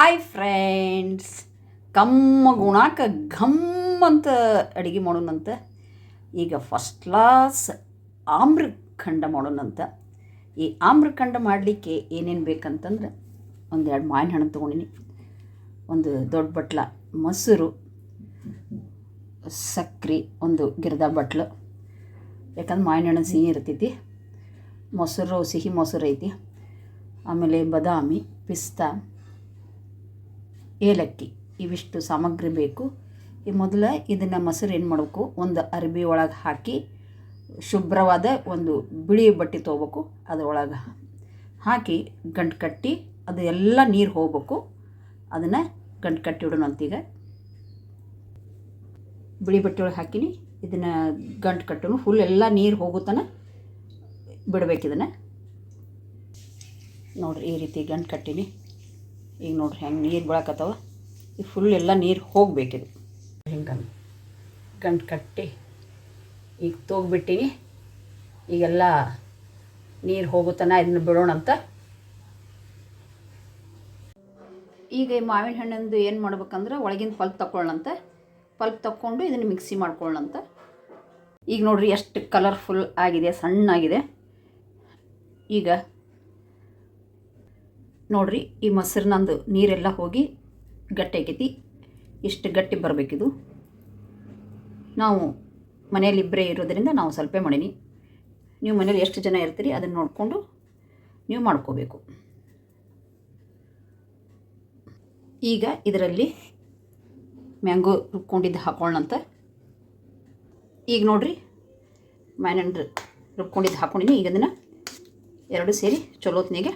Hi friends, ಕಮ್ಮ ಗುಣಾಕ ಘಮ್ ಅಂತ ಅಡುಗೆ ಮಾಡೋಣಂತ. ಈಗ ಫಸ್ಟ್ ಕ್ಲಾಸ್ ಆಮ್ರಖಂಡ ಮಾಡೋಣಂತ. ಈ ಆಮ್ರಖಂಡ ಮಾಡಲಿಕ್ಕೆ ಏನೇನು ಬೇಕಂತಂದ್ರೆ, ಒಂದೆರಡು ಮಾವಿನ ಹಣ್ಣು ತೊಗೊಂಡಿನಿ, ಒಂದು ದೊಡ್ಡ ಬಟ್ಲ ಮೊಸರು, ಸಕ್ರೆ ಒಂದು ಗಿರ್ದ ಬಟ್ಲು, ಯಾಕಂದ್ರೆ ಮಾವಿನ ಹಣ್ಣು ಸಿಹಿ ಇರ್ತೈತಿ, ಮೊಸರು ಸಿಹಿ ಮೊಸರು ಐತಿ, ಆಮೇಲೆ ಬಾದಾಮಿ, ಪಿಸ್ತಾ, ಏಲಕ್ಕಿ, ಇವಿಷ್ಟು ಸಾಮಗ್ರಿ ಬೇಕು. ಈ ಮೊದಲು ಇದನ್ನು ಮೊಸರು ಏನು ಮಾಡಬೇಕು, ಒಂದು ಅರ್ಬಿ ಒಳಗೆ ಹಾಕಿ ಶುಭ್ರವಾದ ಒಂದು ಬಿಳಿ ಬಟ್ಟೆ ತೊಗೋಬೇಕು, ಅದರೊಳಗೆ ಹಾಕಿ ಗಂಟು ಕಟ್ಟಿ ಅದು ಎಲ್ಲ ನೀರು ಹೋಗ್ಬೇಕು. ಅದನ್ನು ಗಂಟು ಕಟ್ಟಿ ಇಡೋಣಂತೀಗ. ಬಿಳಿ ಬಟ್ಟೆ ಒಳಗೆ ಹಾಕಿನಿ, ಇದನ್ನು ಗಂಟು ಕಟ್ಟೋನು ಫುಲ್ ಎಲ್ಲ ನೀರು ಹೋಗುತ್ತಾನೆ ಬಿಡ್ಬೇಕು. ಇದನ್ನು ನೋಡಿರಿ, ಈ ರೀತಿ ಗಂಟು ಕಟ್ಟಿನಿ. ಈಗ ನೋಡ್ರಿ ಹೆಂಗೆ ನೀರು ಬೀಳಕತ್ತವ. ಈಗ ಫುಲ್ ಎಲ್ಲ ನೀರು ಹೋಗಬೇಕಿದು. ಹಿಂಗೆ ಗಂಟು ಕಟ್ಟಿ ಈಗ ತೋಗ್ಬಿಟ್ಟಿನಿ. ಈಗೆಲ್ಲ ನೀರು ಹೋಗುತ್ತಾನ ಇದನ್ನು ಬಿಡೋಣಂತ. ಈಗ ಈ ಮಾವಿನ ಹಣ್ಣಿಂದು ಏನು ಮಾಡ್ಬೇಕಂದ್ರೆ, ಒಳಗಿನ ಪಲ್ಪ್ ತಗೊಳ್ಳಂತ. ಪಲ್ಪ್ ತಕ್ಕೊಂಡು ಇದನ್ನು ಮಿಕ್ಸಿ ಮಾಡ್ಕೊಳ್ಳಂತ. ಈಗ ನೋಡಿರಿ ಎಷ್ಟು ಕಲರ್ಫುಲ್ ಆಗಿದೆ, ಸಣ್ಣಾಗಿದೆ. ಈಗ ನೋಡಿರಿ, ಈ ಮೊಸರಿನಂದು ನೀರೆಲ್ಲ ಹೋಗಿ ಗಟ್ಟಿ ಆಕೈತಿ. ಇಷ್ಟು ಗಟ್ಟಿ ಬರಬೇಕಿದು. ನಾವು ಮನೆಯಲ್ಲಿ ಇಬ್ಬರೇ ಇರೋದರಿಂದ ನಾವು ಸ್ವಲ್ಪ ಮಾಡೀನಿ. ನೀವು ಮನೇಲಿ ಎಷ್ಟು ಜನ ಇರ್ತೀರಿ ಅದನ್ನು ನೋಡಿಕೊಂಡು ನೀವು ಮಾಡ್ಕೋಬೇಕು. ಈಗ ಇದರಲ್ಲಿ ಮ್ಯಾಂಗೋ ರುಬ್ಕೊಂಡಿದ್ದು ಹಾಕೊಳ್ಳೋಣಂತ. ಈಗ ನೋಡಿರಿ, ಮಾವಿನ ರುಬ್ಕೊಂಡಿದ್ದು ಹಾಕ್ಕೊಂಡಿನಿ. ಈಗ ಅದನ್ನು ಎರಡು ಸೇರಿ ಚಲೋತ್ನಿಗೆ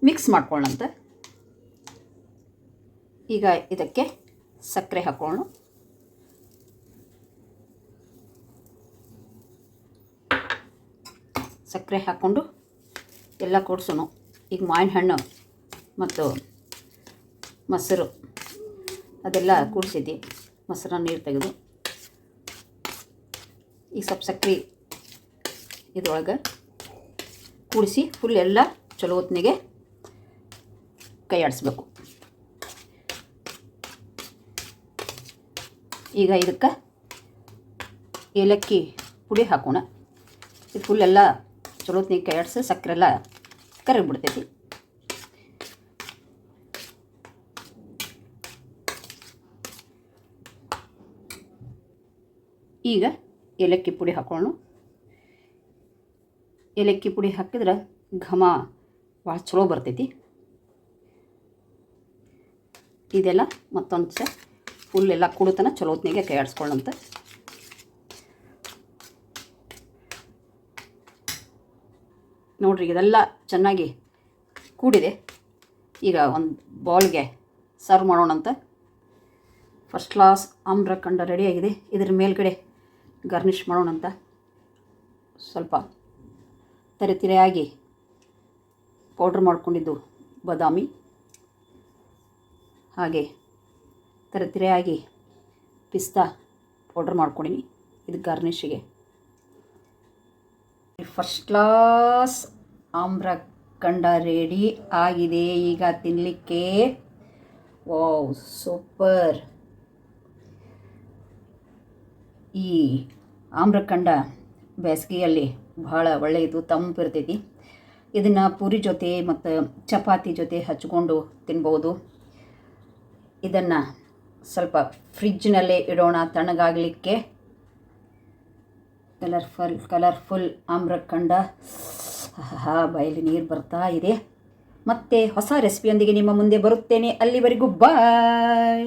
ಮಿಕ್ಸ್ ಮಾಡ್ಕೊಳ್ಳೋಣಂತ. ಈಗ ಇದಕ್ಕೆ ಸಕ್ಕರೆ ಹಾಕೊಳ್ಳೋಣ. ಸಕ್ಕರೆ ಹಾಕ್ಕೊಂಡು ಎಲ್ಲ ಕೂಡ್ಸೋಣ. ಈಗ ಮಾವಿನ ಹಣ್ಣು ಮತ್ತು ಮೊಸರು ಅದೆಲ್ಲ ಕೂಡಿಸಿದ್ದಿ, ಮೊಸರನ್ನ ನೀರು ತೆಗೆದು ಈಗ ಸ್ವಲ್ಪ ಸಕ್ಕರೆ ಇದ್ರೊಳಗೆ ಕೂಡಿಸಿ ಫುಲ್ ಎಲ್ಲ ಚಲೋ ಹೊತ್ತಿಗೆ ಕೈ ಆಡಿಸ್ಬೇಕು. ಈಗ ಇದಕ್ಕೆ ಏಲಕ್ಕಿ ಪುಡಿ ಹಾಕೋಣ. ಇದು ಫುಲ್ ಎಲ್ಲ ಚಲೋ ಹೊತ್ತಿಗೆ ಕೈ ಆಡಿಸಿ ಸಕ್ಕರೆ ಎಲ್ಲ ಕರಗಿಬಿಡ್ತೈತಿ. ಈಗ ಏಲಕ್ಕಿ ಪುಡಿ ಹಾಕೊಳ್ಳೋಣ. ಏಲಕ್ಕಿ ಪುಡಿ ಹಾಕಿದ್ರೆ ಘಮ ಭಾಳ ಚಲೋ ಬರ್ತೈತಿ. ಇದೆಲ್ಲ ಮತ್ತೊಂದು ಸಹ ಫುಲ್ ಎಲ್ಲ ಕುಡಿತನ ಚಲೋ ಹೊತ್ತಿಗೆ ಕೈ ಆಡಿಸ್ಕೊಳ್ಳಂತ. ನೋಡಿರಿ, ಇದೆಲ್ಲ ಚೆನ್ನಾಗಿ ಕೂಡಿದೆ. ಈಗ ಒಂದು ಬೌಲ್ಗೆ ಸರ್ವ್ ಮಾಡೋಣಂತ. ಫಸ್ಟ್ ಕ್ಲಾಸ್ ಆಮ್ರಖಂಡ ರೆಡಿಯಾಗಿದೆ. ಇದರ ಮೇಲ್ಗಡೆ ಗಾರ್ನಿಷ್ ಮಾಡೋಣಂತ. ಸ್ವಲ್ಪ ತರಿತರಿಯಾಗಿ ಪೌಡ್ರ್ ಮಾಡ್ಕೊಂಡಿದ್ದು ಬಾದಾಮಿ, ಹಾಗೆ ತರಿತರಿಯಾಗಿ ಪಿಸ್ತಾ ಪೌಡ್ರ್ ಮಾಡ್ಕೊಂಡಿನಿ. ಇದು ಗಾರ್ನಿಷಿಗೆ. ಫಸ್ಟ್ ಕ್ಲಾಸ್ ಆಮ್ರಖಂಡ ರೆಡಿ ಆಗಿದೆ. ಈಗ ತಿನ್ನಲಿಕ್ಕೆ ವಾವ್, ಸೂಪರ್. ಈ ಆಮ್ರಖಂಡ ಬೇಸಿಗೆಯಲ್ಲಿ ಭಾಳ ಒಳ್ಳೆಯದು, ತಂಪಿರ್ತೈತಿ. ಇದನ್ನು ಪೂರಿ ಜೊತೆ ಮತ್ತು ಚಪಾತಿ ಜೊತೆ ಹಚ್ಕೊಂಡು ತಿನ್ಬೋದು. ಇದನ್ನು ಸ್ವಲ್ಪ ಫ್ರಿಜ್ನಲ್ಲೇ ಇಡೋಣ ತಣ್ಣಗಾಗಲಿಕ್ಕೆ. ಕಲರ್ಫುಲ್ ಆಮ್ರಖಂಡ. ಬಾಯಲ್ಲಿ ನೀರು ಬರ್ತಾ ಇದೆ. ಮತ್ತೆ ಹೊಸ ರೆಸಿಪಿಯೊಂದಿಗೆ ನಿಮ್ಮ ಮುಂದೆ ಬರುತ್ತೇನೆ. ಅಲ್ಲಿವರೆಗೂ ಬಾಯ್.